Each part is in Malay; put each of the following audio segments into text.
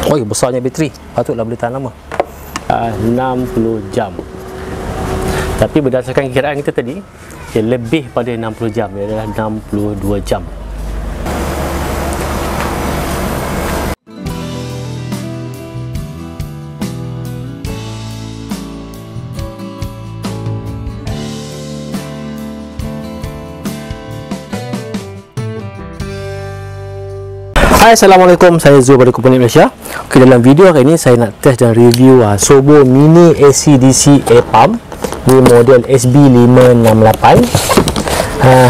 Oh, besarnya bateri, patutlah boleh tahan lama. 60 jam. Tapi berdasarkan kiraan kita tadi, lebih pada 60 jam, ia adalah 62 jam. Hai, Assalamualaikum, saya Zul dari Komponen Malaysia. Okay, dalam video hari ini saya nak test dan review Sobo Mini AC/DC Air Pump ni, model SB568.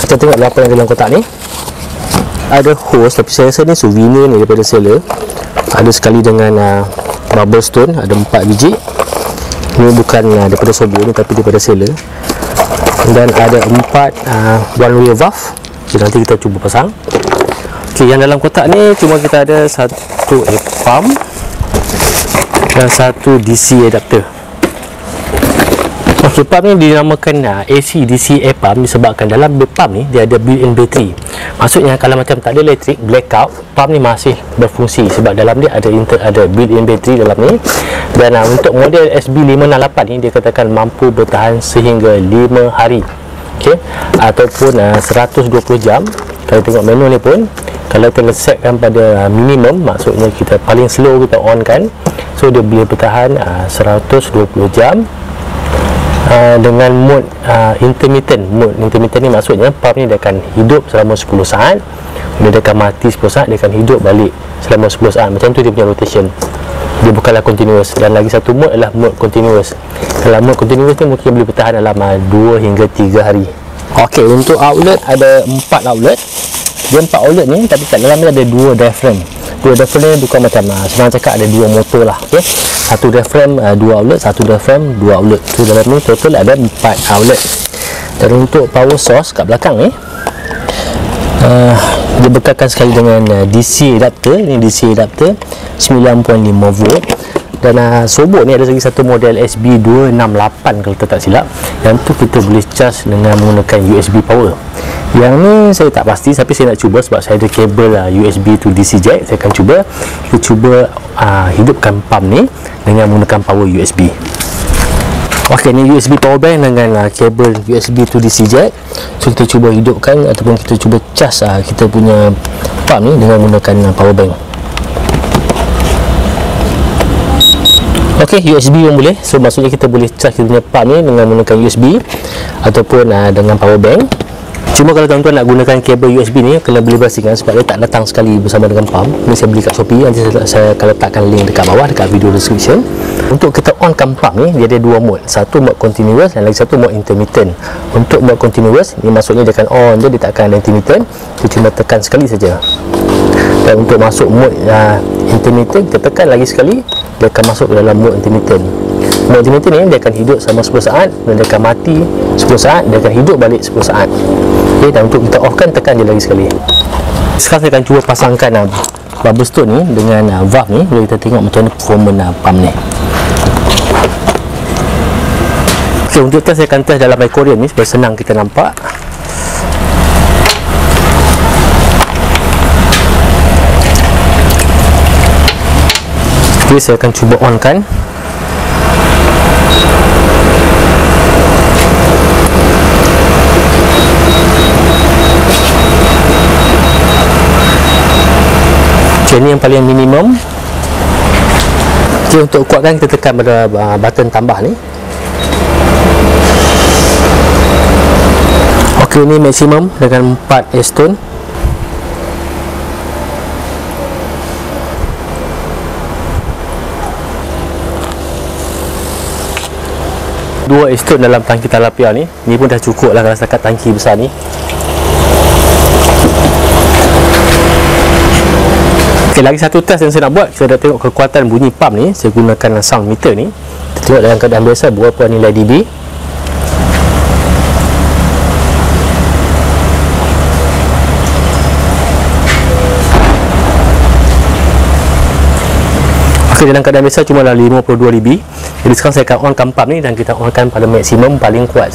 Kita tengok apa yang dalam kotak ni. Ada hose, tapi saya rasa ni souvenir ni daripada seller. Ada sekali dengan bubble stone, ada 4 biji. Ni bukan daripada Sobo ni, tapi daripada seller. Dan ada 4 one way valve. Okay, nanti kita cuba pasang. Okay, yang dalam kotak ni cuma kita ada satu air pump dan satu DC adapter. Okay, pump ni dinamakan AC/DC air pump disebabkan dalam pump ni dia ada built-in battery. Maksudnya kalau macam tak ada elektrik, blackout, pump ni masih berfungsi sebab dalam dia ada built-in battery dalam ni. Dan untuk model SB568 ni dia katakan mampu bertahan sehingga 5 hari. Okay, ataupun 120 jam. Kalau tengok menu ni pun, kalau kita setkan pada minimum, maksudnya kita paling slow kita on kan, so dia boleh bertahan 120 jam. Dengan mode intermittent. Mode intermittent ni maksudnya pump ni dia akan hidup selama 10 saat, dia akan mati 10 saat, dia akan hidup balik selama 10 saat. Macam tu dia punya rotation, dia bukanlah continuous. Dan lagi satu mode adalah mode continuous. Kalau mode continuous ni mungkin boleh bertahan dalam 2 hingga 3 hari. Ok, untuk outlet ada 4 outlet. Dia 4 outlet ni, tapi kat dalam ni ada 2 diaphragm. 2 diaphragm ni bukan macam senang cakap ada 2 motor lah. Okay? Satu diaphragm 2 outlet, satu diaphragm 2 outlet. So dalam ni total ada 4 outlet. Dan untuk power source kat belakang ni, dia bekalkan sekali dengan DC adapter. Ini DC adapter 9.5 volt. Dan Sobo ni ada lagi satu model SB268 kalau tak silap. Yang tu kita boleh charge dengan menggunakan USB power. Yang ni saya tak pasti, tapi saya nak cuba sebab saya ada kabel USB to DC jack. Saya akan cuba. Kita cuba hidupkan pump ni dengan menggunakan power USB. Ok, ni USB power bank dengan kabel USB to DC jack. So kita cuba hidupkan ataupun kita cuba charge kita punya pump ni dengan menggunakan power bank. Ok, USB pun boleh. So maksudnya kita boleh charge kita punya pump ni dengan menggunakan USB ataupun dengan power bank. Cuma kalau tuan-tuan nak gunakan kabel USB ni, kena beli bersihkan sebab dia tak datang sekali bersama dengan pump. Ni saya beli kat Shopee. Nanti saya akan letakkan link dekat bawah, dekat video description. Untuk kita onkan pump ni, dia ada 2 mode. Satu mode continuous dan lagi satu mode intermittent. Untuk mode continuous ni maksudnya dia akan on je, dia tak akan ada intermittent. Dia cuma tekan sekali saja. Dan untuk masuk mode intermittent, kita tekan lagi sekali, dia akan masuk ke dalam mode intermittent. Mode intermittent ni dia akan hidup selama 10 saat dan dia akan mati 10 saat, dia akan hidup balik 10 saat. Okay, dan untuk kita off kan, tekan je lagi sekali. Sekarang saya akan cuba pasangkan bubble stone ni dengan valve ni, boleh kita tengok macam mana performance pump ni. Okay, untuk test saya akan test dalam aquarium ni supaya senang kita nampak. Okay, saya akan cuba on kan. Okay, ni yang paling minimum. Okay, untuk kuatkan kita tekan pada button tambah ni. Ok, ni maksimum dengan 4 airstone. Dua airstone dalam tangki talapia ni. Ni pun dah cukup lah kalau setakat tangki besar ni. Ok, lagi satu test yang saya nak buat. Kita dah tengok kekuatan bunyi pump ni. Saya gunakan sound meter ni. Kita tengok dalam keadaan biasa berapa nilai dB. Ok, dalam keadaan biasa cuma lah 52 dB. Jadi sekarang saya akan onkan pump ni dan kita onkan pada maksimum paling kuat.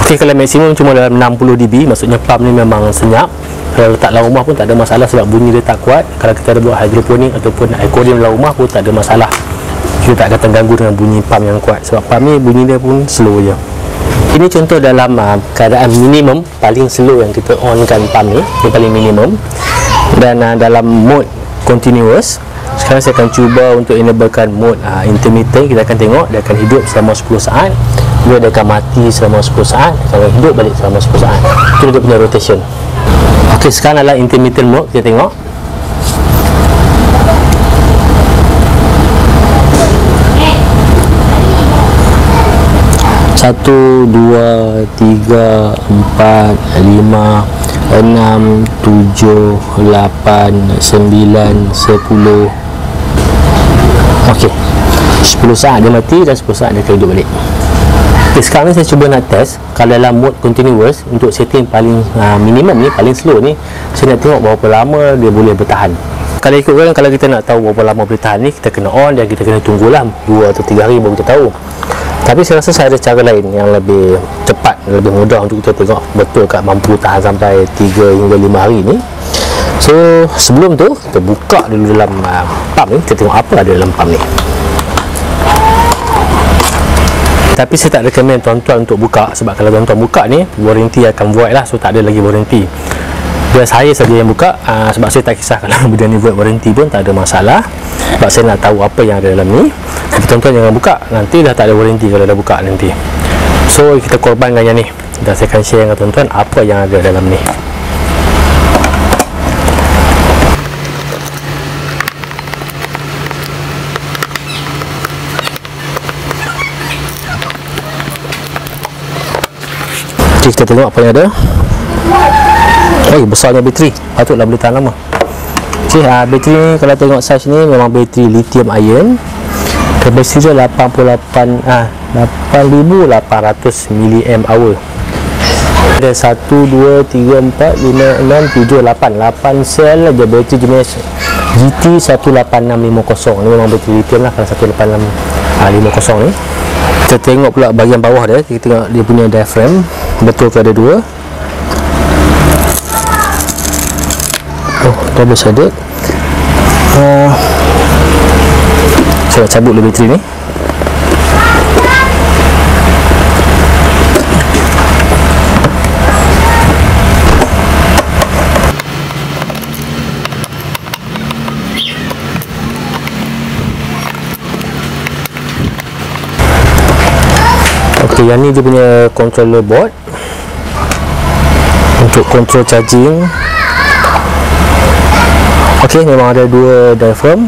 Okay, kalau maksimum cuma dalam 60 dB, maksudnya pump ni memang senyap. Kalau letak dalam rumah pun tak ada masalah sebab bunyi dia tak kuat. Kalau kita ada buat hidroponik ataupun aquarium dalam rumah pun tak ada masalah, kita tak akan terganggu dengan bunyi pump yang kuat sebab pump ni bunyi dia pun slow je. Ini contoh dalam keadaan minimum, paling slow yang kita onkan pump ni, dia paling minimum. Dan dalam mode continuous, sekarang saya akan cuba untuk enablekan mode intermittent. Kita akan tengok dia akan hidup selama 10 saat, dia akan mati selama 10 saat, kalau hidup balik selama 10 saat. Itu dia punya rotation. Ok, sekarang adalah intermittent mode. Kita tengok 1, 2, 3, 4, 5, 6, 7, 8, 9, 10. Ok, 10 saat dia mati dan 10 saat dia akan hidup balik. Ok, sekarang ni saya cuba nak test kalau dalam mode continuous untuk setting paling minimum ni, paling slow ni, saya nak tengok berapa lama dia boleh bertahan. Kalau ikutkan, kalau kita nak tahu berapa lama boleh tahan ni, kita kena on dan kita kena tunggulah 2 atau 3 hari baru kita tahu. Tapi saya rasa saya ada cara lain yang lebih cepat, lebih mudah untuk kita tengok betul kat mampu tahan sampai 3 hingga 5 hari ni. So sebelum tu kita buka dulu dalam pump ni, kita tengok apa ada dalam pump ni. Tapi saya tak recommend tuan-tuan untuk buka sebab kalau tuan-tuan buka ni, warranty akan void lah. So tak ada lagi warranty. Biar saya saja yang buka, sebab saya tak kisah kalau benda ni void warranty pun tak ada masalah, sebab saya nak tahu apa yang ada dalam ni. Tapi tuan-tuan jangan buka, nanti dah tak ada warranty kalau dah buka nanti. So kita korbankan yang ni, dan saya akan share dengan tuan-tuan apa yang ada dalam ni. Okay, kita tengok apa yang ada. Besarnya bateri, patutlah boleh tahan lama. Okay, bateri ni kalau tengok saiz ni memang bateri lithium ion. Kapasiti dia 88,800 mAh. Ada 1, 2, 3, 4, 5, 6, 7, 8 sel ada bateri jenis GT18650. Ni memang bateri lithium lah kalau 18650 ni. Kita tengok pula bahagian bawah dia, kita tengok dia punya diaphragm, betul ke ada 2. Double sided. Saya nak cabut dulu bateri ni. Ok, yang ni dia punya controller board untuk control charging. Ok, memang ada 2 diaphragm,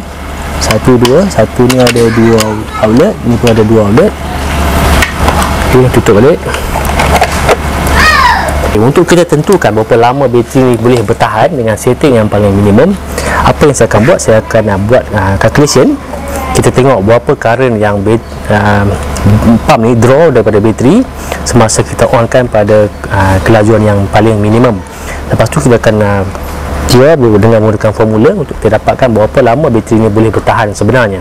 1, 2, satu ni ada 2 outlet, ni pun ada 2 outlet. Ok, tutup balik. Okay, untuk kita tentukan berapa lama bateri ni boleh bertahan dengan setting yang paling minimum, apa yang saya akan buat, saya akan buat calculation. Kita tengok berapa current yang pump ni draw daripada bateri semasa kita onkan pada kelajuan yang paling minimum. Lepas tu kita akan kira dengan menggunakan formula untuk kita dapatkan berapa lama bateri ni boleh bertahan sebenarnya.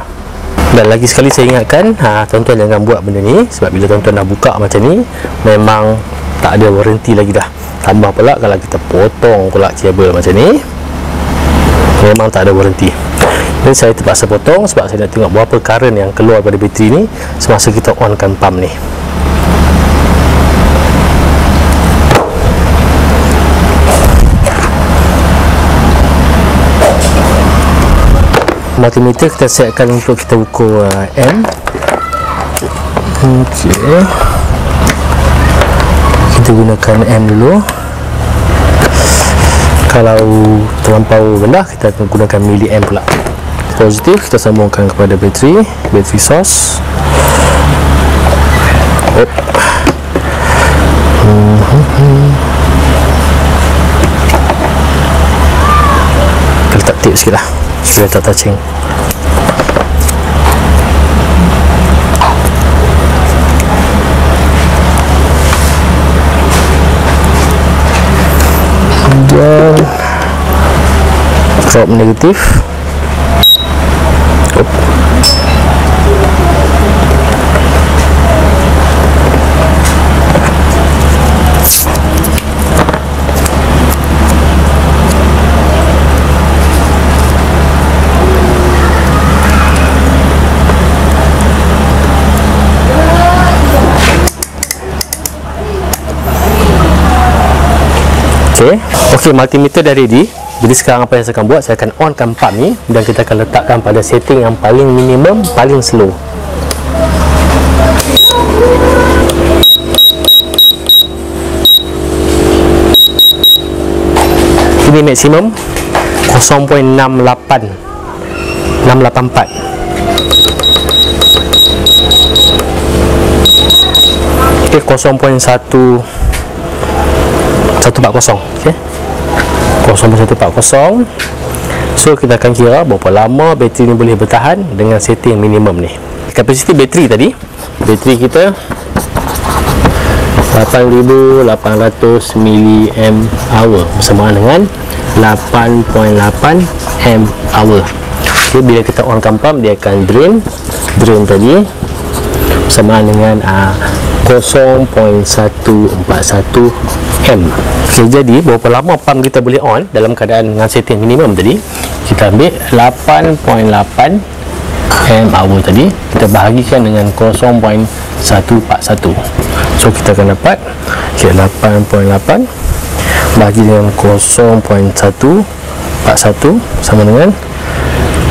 Dan lagi sekali saya ingatkan, tuan-tuan jangan buat benda ni sebab bila tuan-tuan dah buka macam ni, memang tak ada warranty lagi dah. Tambah pula kalau kita potong pula kabel macam ni, memang tak ada warranty. Jadi saya terpaksa potong sebab saya nak tengok berapa current yang keluar pada bateri ni semasa kita onkan pump ni. Multimeter kita setkan untuk kita ukur M. Ok, kita gunakan M dulu. Kalau terlampau rendah, kita akan gunakan mili-amp pula. Positif, kita sambungkan kepada bateri source. Kita letak tip sikit lah, kita letak touching. Dan drop negatif. Okey, multimeter dah ready. Jadi sekarang apa yang saya akan buat, saya akan onkan pump ni dan kita akan letakkan pada setting yang paling minimum, paling slow. Ini maksimum 0.684. Okey, 0.140. Okey, 0.140. So kita akan kira berapa lama bateri ni boleh bertahan dengan setting minimum ni. Kapasiti bateri tadi, bateri kita 8800 mAh bersamaan dengan 8.8 mAh. Okay, bila kita onkan pump, dia akan drain tadi bersamaan dengan 0.141 M. Okay, jadi berapa lama pump kita boleh on dalam keadaan dengan setting minimum tadi? Kita ambil 8.8 mAh tadi, kita bahagikan dengan 0.141. So kita akan dapat 8.8 bahagi dengan 0.141 sama dengan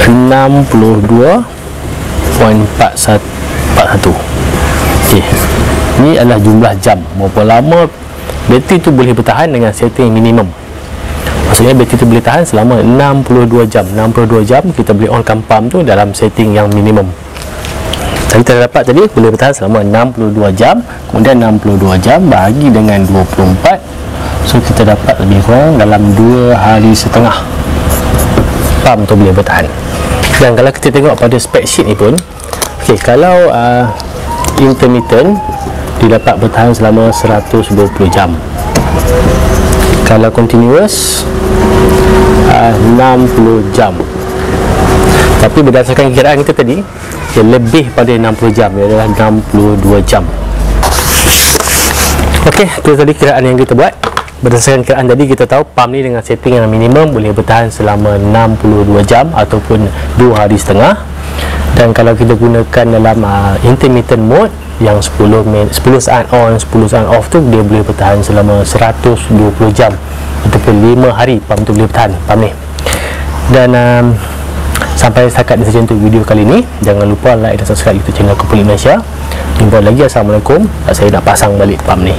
62.41. Okey, ni adalah jumlah jam, berapa lama bateri tu boleh bertahan dengan setting minimum. Maksudnya bateri tu boleh tahan selama 62 jam. 62 jam kita boleh onkan pump tu dalam setting yang minimum. Kita dapat tadi boleh bertahan selama 62 jam. Kemudian 62 jam bahagi dengan 24. So kita dapat lebih kurang dalam 2 hari setengah pump tu boleh bertahan. Dan kalau kita tengok pada spec sheet ni pun, okay, kalau intermittent dia dapat bertahan selama 120 jam. Kalau continuous 60 jam. Tapi berdasarkan kiraan kita tadi, dia lebih pada 60 jam, dia adalah 62 jam. Okey, itu tadi kiraan yang kita buat. Berdasarkan kiraan tadi, kita tahu pump ni dengan setting yang minimum boleh bertahan selama 62 jam ataupun 2 hari setengah. Dan kalau kita gunakan dalam intermittent mode yang 10 saat on, 10 saat off tu, dia boleh bertahan selama 120 jam ataupun 5 hari pump tu boleh bertahan, pump ni. Dan sampai setakat ini saja untuk video kali ini. Jangan lupa like dan subscribe YouTube channel Kumpul Malaysia. Jumpa lagi. Assalamualaikum. Saya nak pasang balik pump ni.